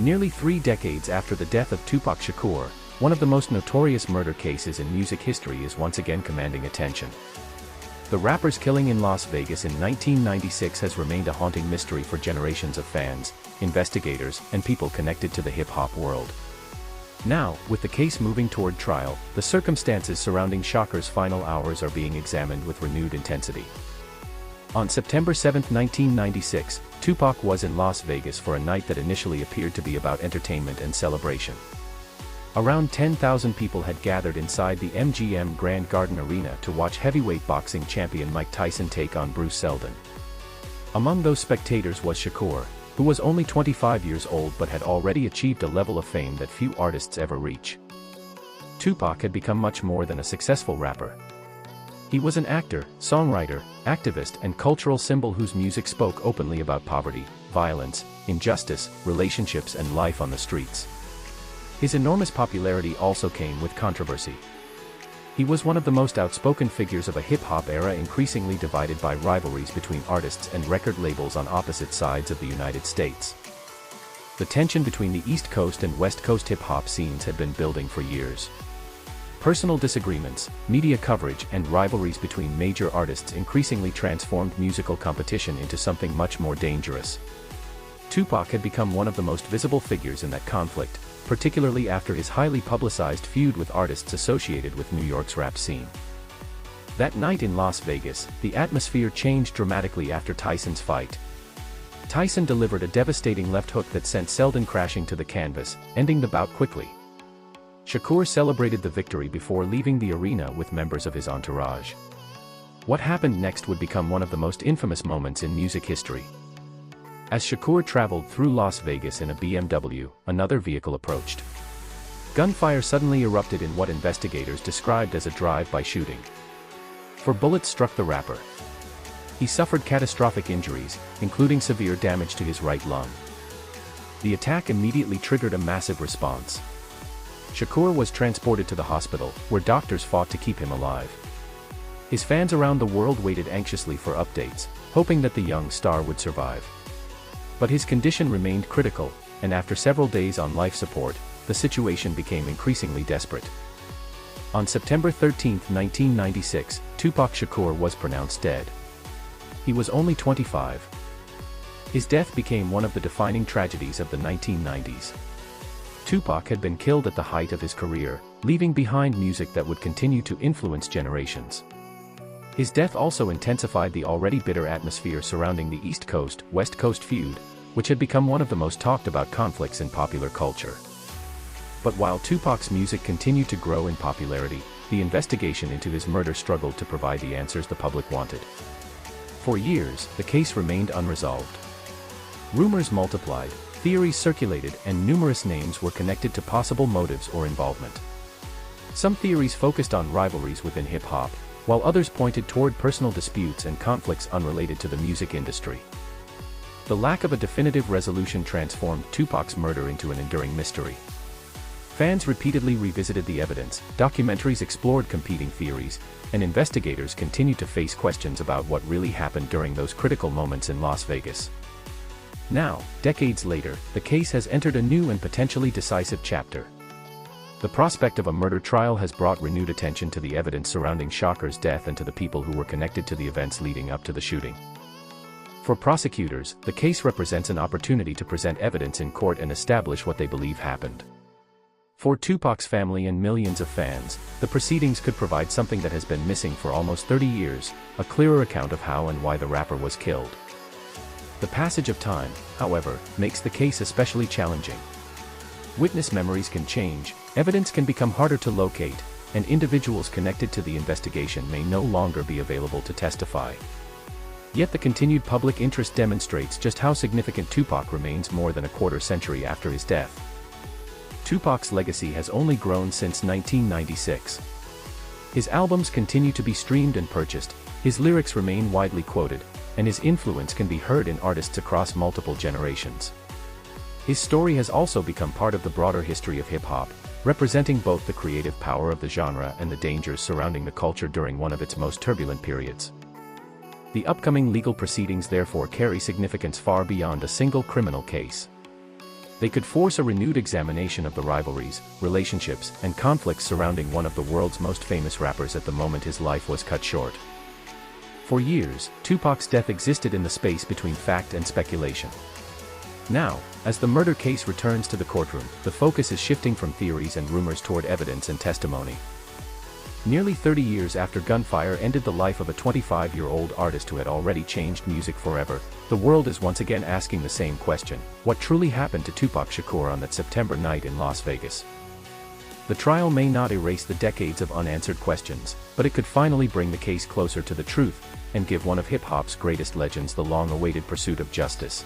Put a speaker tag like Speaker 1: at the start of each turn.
Speaker 1: Nearly 3 decades after the death of Tupac Shakur, one of the most notorious murder cases in music history is once again commanding attention. The rapper's killing in Las Vegas in 1996 has remained a haunting mystery for generations of fans, investigators, and people connected to the hip-hop world. Now, with the case moving toward trial, the circumstances surrounding Shakur's final hours are being examined with renewed intensity. On September 7, 1996, Tupac was in Las Vegas for a night that initially appeared to be about entertainment and celebration. Around 10,000 people had gathered inside the MGM Grand Garden Arena to watch heavyweight boxing champion Mike Tyson take on Bruce Seldon. Among those spectators was Shakur, who was only 25 years old but had already achieved a level of fame that few artists ever reach. Tupac had become much more than a successful rapper. He was an actor, songwriter, activist, and cultural symbol whose music spoke openly about poverty, violence, injustice, relationships, and life on the streets. His enormous popularity also came with controversy. He was one of the most outspoken figures of a hip-hop era increasingly divided by rivalries between artists and record labels on opposite sides of the United States. The tension between the East Coast and West Coast hip-hop scenes had been building for years. Personal disagreements, media coverage, and rivalries between major artists increasingly transformed musical competition into something much more dangerous. Tupac had become one of the most visible figures in that conflict, particularly after his highly publicized feud with artists associated with New York's rap scene. That night in Las Vegas, the atmosphere changed dramatically after Tyson's fight. Tyson delivered a devastating left hook that sent Seldon crashing to the canvas, ending the bout quickly. Shakur celebrated the victory before leaving the arena with members of his entourage. What happened next would become one of the most infamous moments in music history. As Shakur traveled through Las Vegas in a BMW, another vehicle approached. Gunfire suddenly erupted in what investigators described as a drive-by shooting. 4 bullets struck the rapper. He suffered catastrophic injuries, including severe damage to his right lung. The attack immediately triggered a massive response. Shakur was transported to the hospital, where doctors fought to keep him alive. His fans around the world waited anxiously for updates, hoping that the young star would survive. But his condition remained critical, and after several days on life support, the situation became increasingly desperate. On September 13, 1996, Tupac Shakur was pronounced dead. He was only 25. His death became one of the defining tragedies of the 1990s. Tupac had been killed at the height of his career, leaving behind music that would continue to influence generations. His death also intensified the already bitter atmosphere surrounding the East Coast-West Coast feud, which had become one of the most talked about conflicts in popular culture. But while Tupac's music continued to grow in popularity, the investigation into his murder struggled to provide the answers the public wanted. For years, the case remained unresolved. Rumors multiplied, theories circulated, and numerous names were connected to possible motives or involvement. Some theories focused on rivalries within hip-hop, while others pointed toward personal disputes and conflicts unrelated to the music industry. The lack of a definitive resolution transformed Tupac's murder into an enduring mystery. Fans repeatedly revisited the evidence, documentaries explored competing theories, and investigators continued to face questions about what really happened during those critical moments in Las Vegas. Now, decades later, the case has entered a new and potentially decisive chapter. The prospect of a murder trial has brought renewed attention to the evidence surrounding Shakur's death and to the people who were connected to the events leading up to the shooting. For prosecutors, the case represents an opportunity to present evidence in court and establish what they believe happened. For Tupac's family and millions of fans, the proceedings could provide something that has been missing for almost 30 years, a clearer account of how and why the rapper was killed. The passage of time, however, makes the case especially challenging. Witness memories can change, evidence can become harder to locate, and individuals connected to the investigation may no longer be available to testify. Yet the continued public interest demonstrates just how significant Tupac remains more than a quarter century after his death. Tupac's legacy has only grown since 1996. His albums continue to be streamed and purchased, his lyrics remain widely quoted, and his influence can be heard in artists across multiple generations. His story has also become part of the broader history of hip-hop, representing both the creative power of the genre and the dangers surrounding the culture during one of its most turbulent periods. The upcoming legal proceedings therefore carry significance far beyond a single criminal case. They could force a renewed examination of the rivalries, relationships, and conflicts surrounding one of the world's most famous rappers at the moment his life was cut short. For years, Tupac's death existed in the space between fact and speculation. Now, as the murder case returns to the courtroom, the focus is shifting from theories and rumors toward evidence and testimony. Nearly 30 years after gunfire ended the life of a 25-year-old artist who had already changed music forever, the world is once again asking the same question: what truly happened to Tupac Shakur on that September night in Las Vegas? The trial may not erase the decades of unanswered questions, but it could finally bring the case closer to the truth, and give one of hip-hop's greatest legends the long-awaited pursuit of justice.